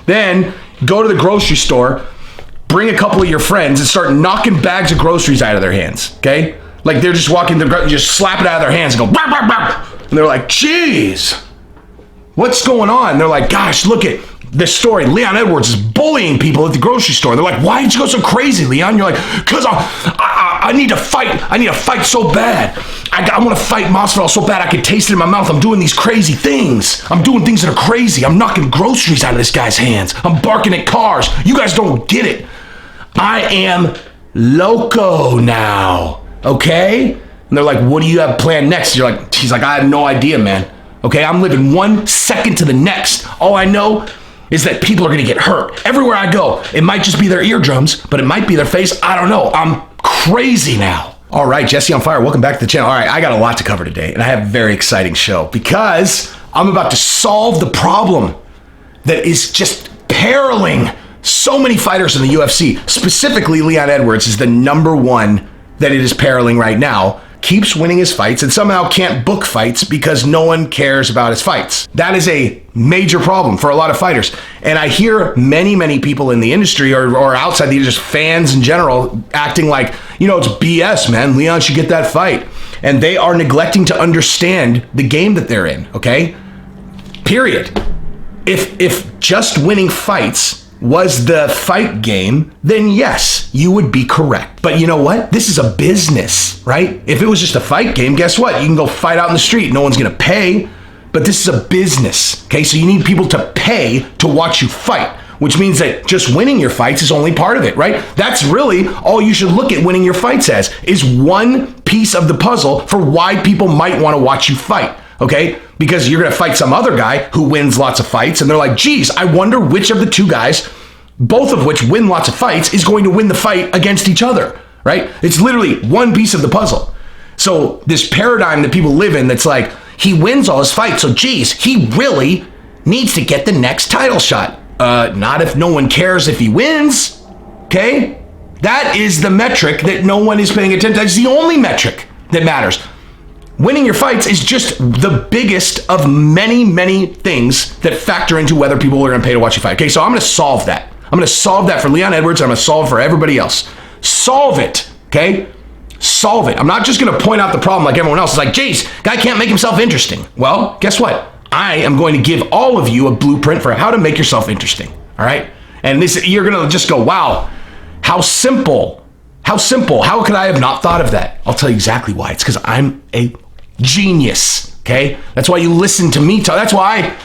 Then go to the grocery store, bring a couple of your friends, and start knocking bags of groceries out of their hands, okay? Like they're just walking, just slap it out of their hands and go, bah, bah, bah. And they're like, geez, what's going on? They're like, gosh, look at this story. Leon Edwards is bullying people at the grocery store. They're like, why did you go so crazy, Leon? You're like, because I need to fight. I need to fight so bad. I want to fight Masvidal so bad I can taste it in my mouth. I'm doing these crazy things. I'm doing things that are crazy. I'm knocking groceries out of this guy's hands. I'm barking at cars. You guys don't get it. I am loco now, okay? And they're like, what do you have planned next? You're like, he's like, I have no idea, man. Okay, I'm living 1 second to the next. All I know is that people are gonna get hurt. Everywhere I go, it might just be their eardrums, but it might be their face. I don't know. I'm crazy now. All right, Jesse on Fire, welcome back to the channel. All right, I got a lot to cover today, and I have a very exciting show because I'm about to solve the problem that is just imperiling so many fighters in the UFC. Specifically, Leon Edwards is the number one that it is imperiling right now. Keeps winning his fights and somehow can't book fights because no one cares about his fights. That is a major problem for a lot of fighters. And I hear many people in the industry or outside the industry, just fans in general, acting like, you know, it's BS, man. Leon should get that fight. And they are neglecting to understand the game that they're in, okay? Period. If just winning fights was the fight game, then yes, you would be correct. But you know what? This is a business, right? If it was just a fight game, guess what? You can go fight out in the street. No one's gonna pay, but this is a business, okay? So you need people to pay to watch you fight, which means that just winning your fights is only part of it, right? That's really all you should look at winning your fights as, is one piece of the puzzle for why people might wanna watch you fight, okay? Because you're gonna fight some other guy who wins lots of fights, and they're like, geez, I wonder which of the two guys, both of which win lots of fights, is going to win the fight against each other, right? It's literally one piece of the puzzle. So this paradigm that people live in that's like, he wins all his fights, so geez, he really needs to get the next title shot. Not if no one cares if he wins, okay? That is the metric that no one is paying attention to. That's the only metric that matters. Winning your fights is just the biggest of many things that factor into whether people are going to pay to watch you fight. Okay, so I'm going to solve that. I'm going to solve that for Leon Edwards. And I'm going to solve it for everybody else. Solve it, okay? Solve it. I'm not just going to point out the problem like everyone else. It's like, geez, guy can't make himself interesting. Well, guess what? I am going to give all of you a blueprint for how to make yourself interesting, all right? And this, you're going to just go, wow, how simple. How simple. How could I have not thought of that? I'll tell you exactly why. It's because I'm a genius, okay? That's why you listen to me talk. That's why.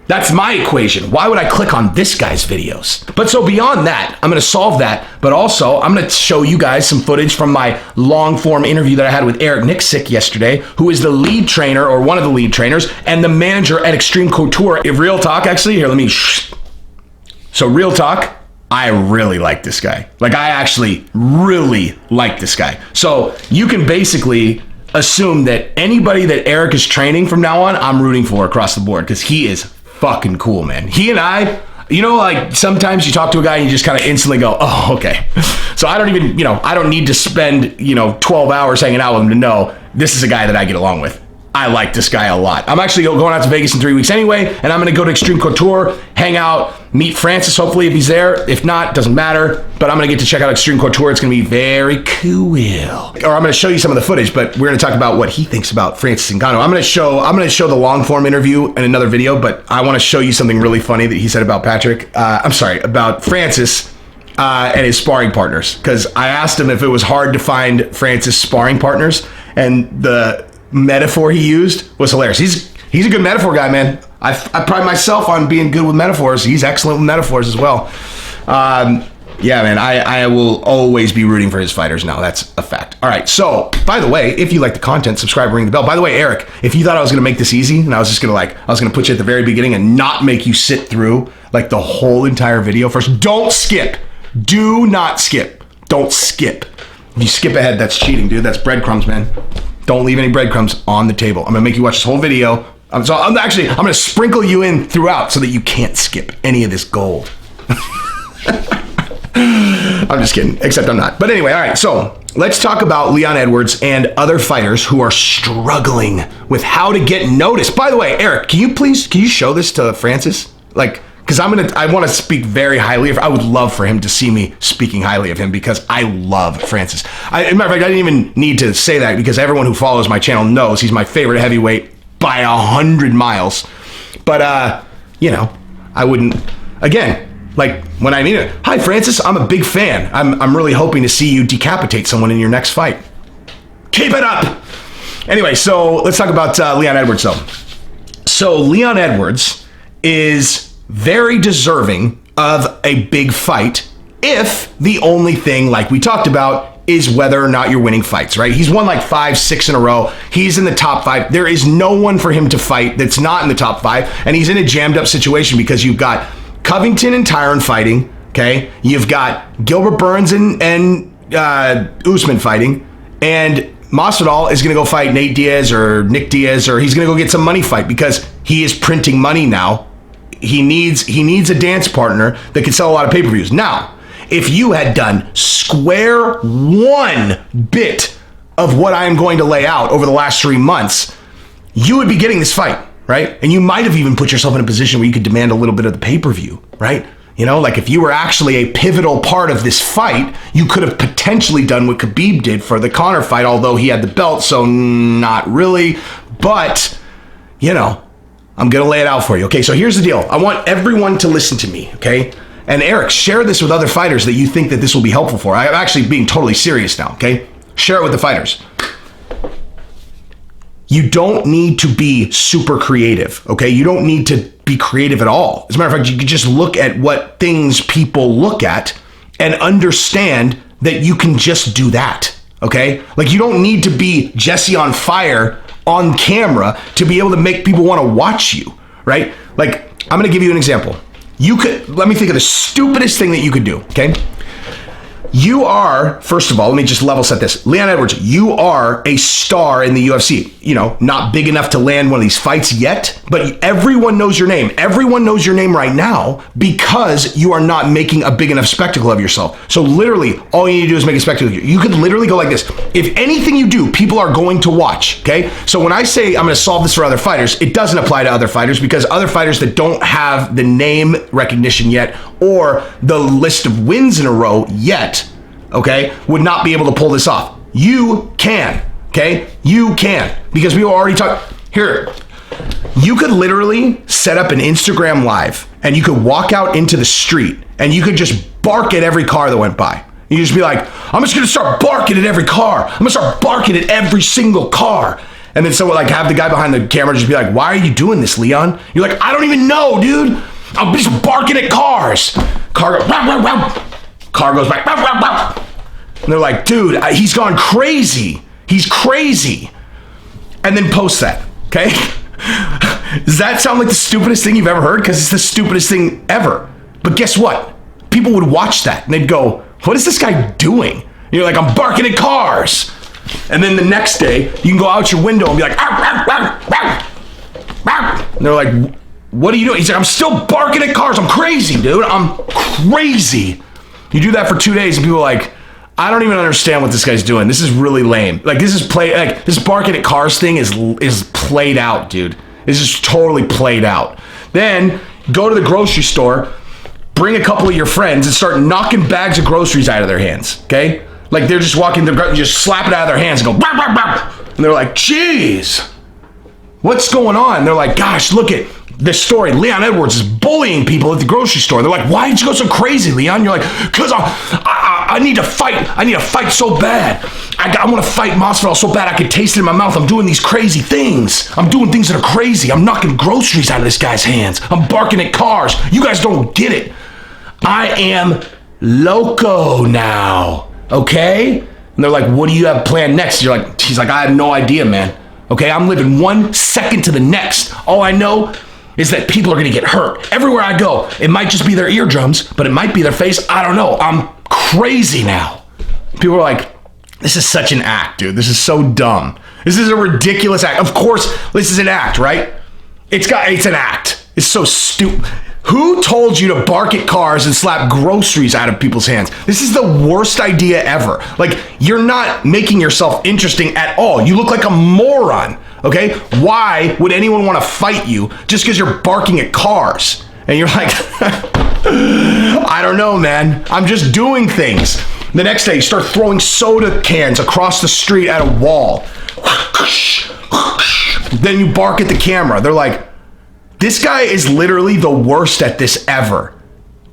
That's my equation. Why would I click on this guy's videos? But so beyond that, I'm gonna solve that, but also I'm gonna show you guys some footage from my long form interview that I had with Nicksick yesterday, who is the lead trainer or one of the lead trainers and the manager at Extreme Couture. Real talk, actually, here, let me, so real talk, I really like this guy. Like, I actually really like this guy. So you can basically assume that anybody that Eric is training from now on, I'm rooting for across the board because he is fucking cool, man. He and I, you know, like sometimes you talk to a guy and you just kind of instantly go, oh, okay. So I don't even, you know, I don't need to spend, 12 hours hanging out with him to know this is a guy that I get along with. I like this guy a lot. I'm actually going out to Vegas in 3 weeks anyway, and I'm going to go to Extreme Couture, hang out, meet Francis, hopefully, if he's there. If not, doesn't matter. But I'm going to get to check out Extreme Couture. It's going to be very cool. Or I'm going to show you some of the footage, but we're going to talk about what he thinks about Francis Ngannou. I'm going to show the long form interview in another video, but I want to show you something really funny that he said about about Francis and his sparring partners. Because I asked him if it was hard to find Francis sparring partners, and the metaphor he used was hilarious. He's a good metaphor guy, man. I pride myself on being good with metaphors. He's excellent with metaphors as well. Yeah, man, I will always be rooting for his fighters now. That's a fact. All right, so, by the way, if you like the content, subscribe, ring the bell. By the way, Eric, if you thought I was going to make this easy and I was going to put you at the very beginning and not make you sit through like the whole entire video first, don't skip. Do not skip. Don't skip. If you skip ahead, that's cheating, dude. That's breadcrumbs, man. Don't leave any breadcrumbs on the table. I'm gonna make you watch this whole video. I'm gonna sprinkle you in throughout so that you can't skip any of this gold. I'm just kidding, except I'm not. But anyway, all right, so let's talk about Leon Edwards and other fighters who are struggling with how to get noticed. By the way, Eric, can you show this to Francis? Like, because I want to speak very highly of. I would love for him to see me speaking highly of him because I love Francis. As a matter of fact, I didn't even need to say that because everyone who follows my channel knows he's my favorite heavyweight by 100 miles. But you know, I wouldn't. Again, like when I mean it, hi Francis, I'm a big fan. I'm really hoping to see you decapitate someone in your next fight. Keep it up. Anyway, so let's talk about Leon Edwards though. So Leon Edwards is very deserving of a big fight if the only thing, like we talked about, is whether or not you're winning fights, right? He's won like 5, 6 in a row. He's in the top 5. There is no one for him to fight that's not in the top 5. And he's in a jammed up situation because you've got Covington and Tyron fighting, okay? You've got Gilbert Burns and Usman fighting. And Masvidal is going to go fight Nate Diaz or Nick Diaz, or he's going to go get some money fight because he is printing money now. He needs a dance partner that can sell a lot of pay-per-views. Now, if you had done square one bit of what I am going to lay out over the last 3 months, you would be getting this fight, right? And you might have even put yourself in a position where you could demand a little bit of the pay-per-view, right? You know, like if you were actually a pivotal part of this fight, you could have potentially done what Khabib did for the Conor fight, although he had the belt, so not really. But, you know, I'm going to lay it out for you. Okay, so here's the deal. I want everyone to listen to me, okay? And Eric, share this with other fighters that you think that this will be helpful for. I'm actually being totally serious now, okay? Share it with the fighters. You don't need to be super creative, okay? You don't need to be creative at all. As a matter of fact, you can just look at what things people look at and understand that you can just do that, okay? Like you don't need to be Jesse on fire on camera to be able to make people want to watch you, right? Like I'm going to give you an example. Let me think of the stupidest thing that you could do, okay? You are, first of all, let me just level set this. Leon Edwards, you are a star in the UFC. You know, not big enough to land one of these fights yet, but everyone knows your name. Everyone knows your name right now because you are not making a big enough spectacle of yourself. So literally, all you need to do is make a spectacle. You could literally go like this. If anything you do, people are going to watch, okay? So when I say I'm going to solve this for other fighters, it doesn't apply to other fighters because other fighters that don't have the name recognition yet or the list of wins in a row yet, okay, would not be able to pull this off. You can, okay? You can, because we already talked. Here, you could literally set up an Instagram live and you could walk out into the street and you could just bark at every car that went by. You just be like, I'm just gonna start barking at every car. I'm gonna start barking at every single car. And then someone like have the guy behind the camera just be like, why are you doing this, Leon? You're like, I don't even know, dude. I'm just barking at cars. Car goes, wow, wow, wow. Car goes back, wow, wow, wow. And they're like, dude, he's gone crazy. He's crazy. And then post that, okay? Does that sound like the stupidest thing you've ever heard? Because it's the stupidest thing ever. But guess what? People would watch that and they'd go, what is this guy doing? And you're like, I'm barking at cars. And then the next day, you can go out your window and be like, arr, arr, arr, arr. And they're like, what are you doing? He's like, I'm still barking at cars. I'm crazy, dude. I'm crazy. You do that for 2 days and people are like, I don't even understand what this guy's doing. This is really lame. Like this barking at cars thing is played out, dude. It's just totally played out. Then go to the grocery store, bring a couple of your friends and start knocking bags of groceries out of their hands, okay? Like they're just walking, just slap it out of their hands and go, bah, bah, bah. And they're like, geez, what's going on? They're like, gosh, look at this story. Leon Edwards is bullying people at the grocery store. They're like, why did you go so crazy, Leon? You're like, because I need to fight. I need to fight so bad. I want to fight Masvidal so bad I can taste it in my mouth. I'm doing these crazy things. I'm doing things that are crazy. I'm knocking groceries out of this guy's hands. I'm barking at cars. You guys don't get it. I am loco now, okay? And they're like, what do you have planned next? You're like, he's like, I have no idea, man. Okay, I'm living 1 second to the next. All I know is that people are going to get hurt. Everywhere I go, it might just be their eardrums, but it might be their face. I don't know. I'm crazy now. People are like, this is such an act, dude. This is so dumb. This is a ridiculous act. Of course, this is an act, right? It's an act. It's so stupid. Who told you to bark at cars and slap groceries out of people's hands? This is the worst idea ever. Like, you're not making yourself interesting at all. You look like a moron, okay? Why would anyone want to fight you just because you're barking at cars? And you're like, I don't know, man. I'm just doing things. The next day, you start throwing soda cans across the street at a wall. Then you bark at the camera. They're like, this guy is literally the worst at this ever.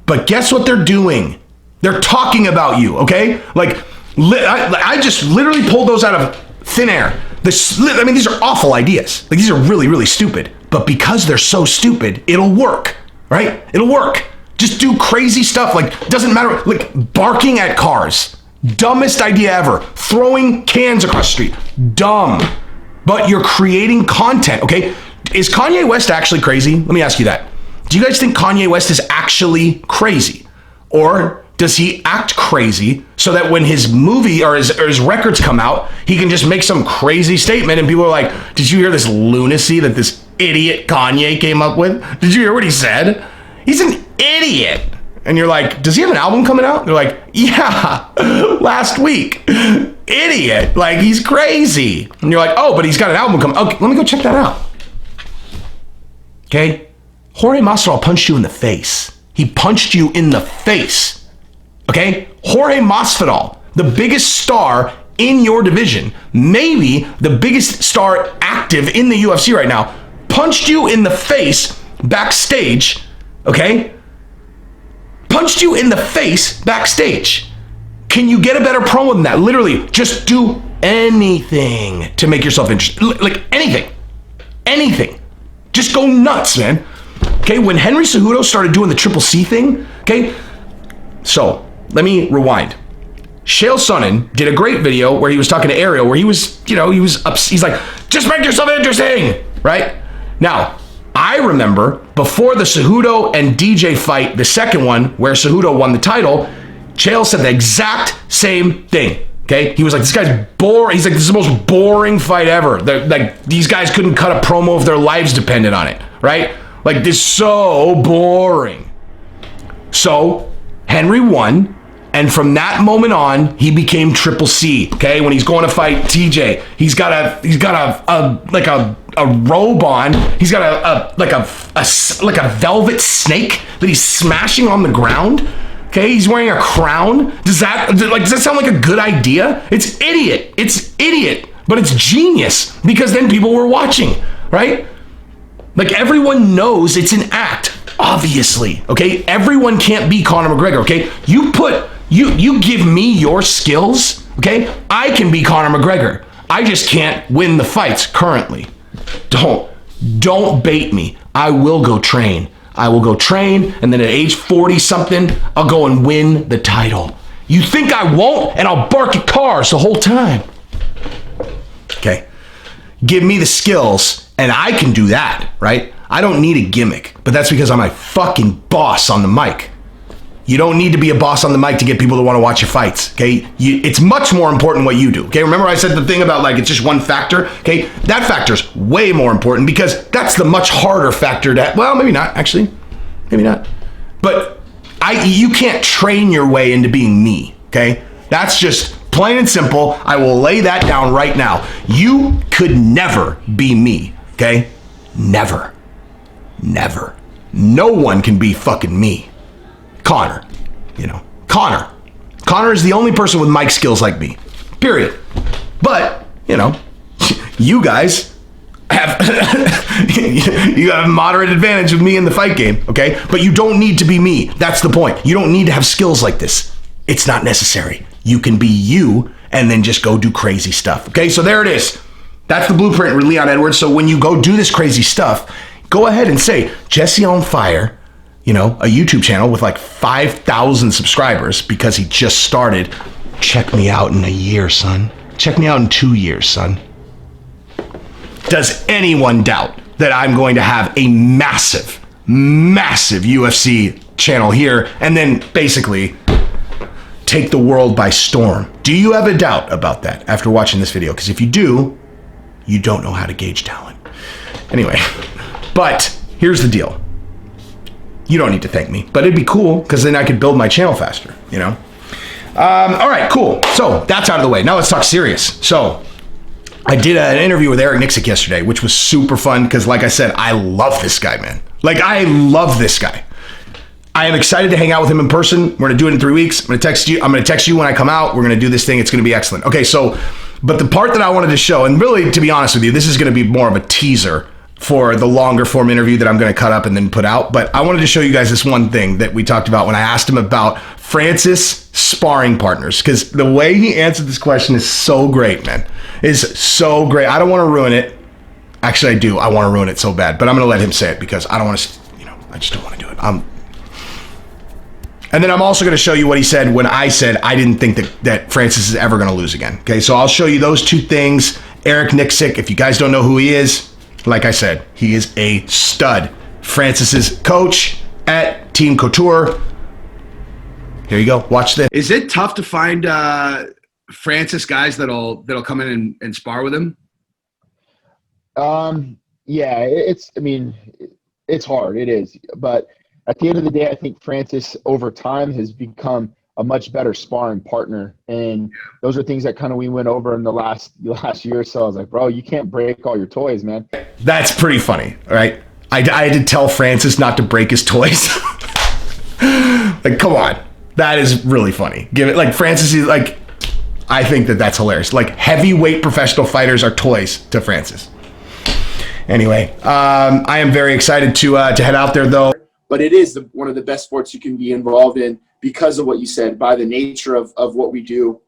But guess what they're doing? They're talking about you, okay? Like, I just literally pulled those out of thin air. These are awful ideas. Like, these are really, really stupid. But because they're so stupid, it'll work, right? It'll work. Just do crazy stuff. Like, doesn't matter. Like, barking at cars. Dumbest idea ever. Throwing cans across the street. Dumb. But you're creating content, okay? Is Kanye West actually crazy? Let me ask you that. Do you guys think Kanye West is actually crazy? Or does he act crazy so that when his movie or his records come out, he can just make some crazy statement and people are like, did you hear this lunacy that this idiot Kanye came up with? Did you hear what he said? He's an idiot. And you're like, does he have an album coming out? They're like, yeah, last week. Idiot. Like, he's crazy. And you're like, oh, but he's got an album coming. Okay, let me go check that out. Okay? Jorge Masvidal punched you in the face. He punched you in the face. Okay? Jorge Masvidal, the biggest star in your division, maybe the biggest star active in the UFC right now, punched you in the face backstage. Okay? Punched you in the face backstage. Can you get a better promo than that? Literally, just do anything to make yourself interesting. Like anything. Anything. Just go nuts, man. Okay, when Henry Cejudo started doing the Triple C thing, okay, so let me rewind. Chael Sonnen did a great video where he was talking to Ariel, where he was, he's like, just make yourself interesting, right? Now, I remember before the Cejudo and DJ fight, the second one where Cejudo won the title, Chael said the exact same thing. Okay, he was like, this guy's boring. He's like, this is the most boring fight ever. Like, these guys couldn't cut a promo if their lives depended on it, right? Like, this is so boring. So Henry won, and from that moment on, he became Triple C. Okay, when he's going to fight TJ, he's got a robe on. He's got a velvet snake that he's smashing on the ground. Okay, he's wearing a crown. Does that sound like a good idea? It's idiot, but it's genius because then people were watching, right? Like, everyone knows it's an act, obviously. Okay, everyone can't be Conor McGregor. Okay, you give me your skills. Okay, I can be Conor McGregor. I just can't win the fights currently. Don't bait me. I will go train. And then at age 40 something, I'll go and win the title. You think I won't? And I'll bark at cars the whole time. Okay. Give me the skills and I can do that, right? I don't need a gimmick, but that's because I'm a fucking boss on the mic. You don't need to be a boss on the mic to get people to want to watch your fights, okay? It's much more important what you do, okay? Remember I said the thing about, like, it's just one factor, okay? That factor's way more important because that's the much harder factor to, well, maybe not, actually. Maybe not. But you can't train your way into being me, okay? That's just plain and simple. I will lay that down right now. You could never be me, okay? Never. Never. No one can be fucking me. Conor, Conor is the only person with mic skills like me, period. But, you guys have, you have a moderate advantage of me in the fight game, okay? But you don't need to be me. That's the point. You don't need to have skills like this. It's not necessary. You can be you and then just go do crazy stuff, okay? So there it is. That's the blueprint with Leon Edwards. So when you go do this crazy stuff, go ahead and say, Jesse on Fire, a YouTube channel with like 5,000 subscribers because he just started. Check me out in a year, son. Check me out in 2 years, son. Does anyone doubt that I'm going to have a massive, massive UFC channel here and then basically take the world by storm? Do you have a doubt about that after watching this video? Because if you do, you don't know how to gauge talent. Anyway, but here's the deal. You don't need to thank me, but it'd be cool because then I could build my channel faster, All right, cool. So that's out of the way. Now let's talk serious. So I did an interview with Nicksick yesterday, which was super fun because, like I said, I love this guy, man. Like, I love this guy. I am excited to hang out with him in person. We're going to do it in 3 weeks. I'm going to text you when I come out. We're going to do this thing. It's going to be excellent. Okay, so, but the part that I wanted to show, and really, to be honest with you, this is going to be more of a teaser for the longer form interview that I'm going to cut up and then put out. But I wanted to show you guys this one thing that we talked about when I asked him about Francis sparring partners, because the way he answered this question is so great, man. Is so great. I don't want to ruin it. Actually, I do. I want to ruin it so bad, but I'm going to let him say it because I don't want to, I just don't want to do it. And then I'm also going to show you what he said when I said I didn't think that Francis is ever going to lose again. Okay, so I'll show you those two things. Eric Nicksick, if you guys don't know who he is, like I said, he is a stud. Francis's coach at Team Couture. Here you go. Watch this. Is it tough to find Francis guys that'll come in and spar with him? Yeah, it's hard. It is, but at the end of the day, I think Francis over time has become a much better sparring partner. And those are things that kind of we went over in the last year or so. I was like, bro, you can't break all your toys, man. That's pretty funny, right? I had to tell Francis not to break his toys. Like, come on. That is really funny. Give it, like, Francis is like, I think that's hilarious. Like, heavyweight professional fighters are toys to Francis. Anyway, I am very excited to head out there, though. But it is one of the best sports you can be involved in because of what you said, by the nature of what we do.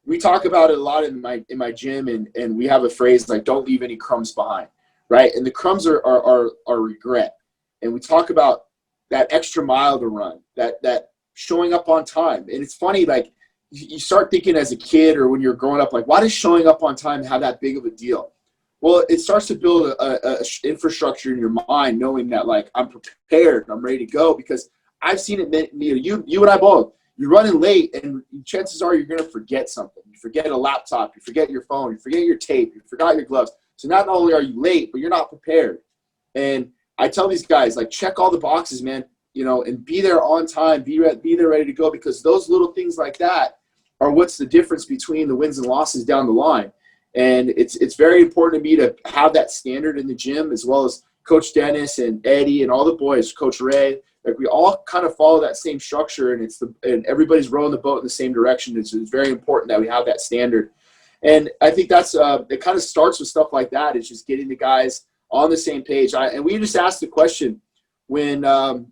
We talk about it a lot in my gym, and we have a phrase like, don't leave any crumbs behind, right? And the crumbs are regret. And we talk about that extra mile to run, that showing up on time. And it's funny, like, you start thinking as a kid or when you're growing up, like, why does showing up on time have that big of a deal? Well, it starts to build a infrastructure in your mind, knowing that, like, I'm prepared, I'm ready to go, because I've seen it. You and I both. You're running late, and chances are you're going to forget something. You forget a laptop, you forget your phone, you forget your tape, you forgot your gloves. So not only are you late, but you're not prepared. And I tell these guys, like, check all the boxes, man, and be there on time, be there ready to go, because those little things like that are what's the difference between the wins and losses down the line. And it's very important to me to have that standard in the gym, as well as Coach Dennis and Eddie and all the boys, Coach Ray. Like, we all kind of follow that same structure, and everybody's rowing the boat in the same direction. It's very important that we have that standard. And I think that's it kind of starts with stuff like that. It's just getting the guys on the same page. And we just asked the question when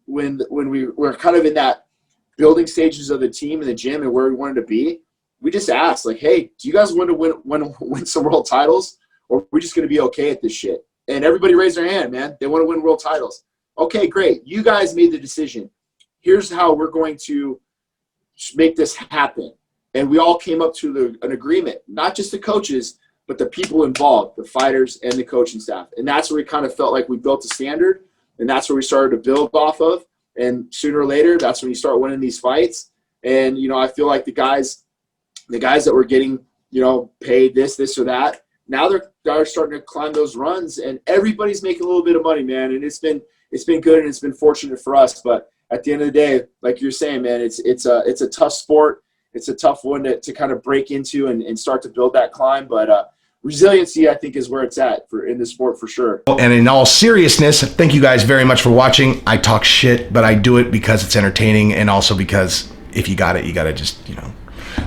we were kind of in that building stages of the team in the gym and where we wanted to be. We just asked, like, hey, do you guys want to win some world titles, or are we just going to be okay at this shit? And everybody raised their hand, man. They want to win world titles. Okay, great. You guys made the decision. Here's how we're going to make this happen. And we all came up to an agreement, not just the coaches, but the people involved, the fighters and the coaching staff. And that's where we kind of felt like we built a standard, and that's where we started to build off of. And sooner or later, that's when you start winning these fights. And, I feel like the guys that were getting, paid this or that, now they're starting to climb those runs, and everybody's making a little bit of money, man. And it's been good, and it's been fortunate for us. But at the end of the day, like you're saying, man, it's a tough sport. It's a tough one to kind of break into and start to build that climb. But resiliency, I think, is where it's at in this sport for sure. And in all seriousness, thank you guys very much for watching. I talk shit, but I do it because it's entertaining, and also because if you got it, you got to just,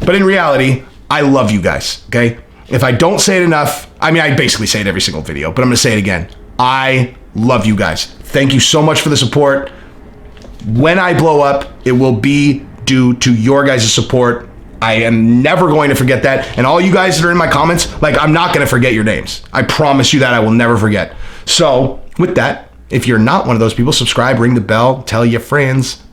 But in reality, I love you guys, okay? If I don't say it enough, I basically say it every single video, but I'm going to say it again. I love you guys. Thank you so much for the support. When I blow up, it will be due to your guys' support. I am never going to forget that. And all you guys that are in my comments, like, I'm not going to forget your names. I promise you that I will never forget. So with that, if you're not one of those people, subscribe, ring the bell, tell your friends.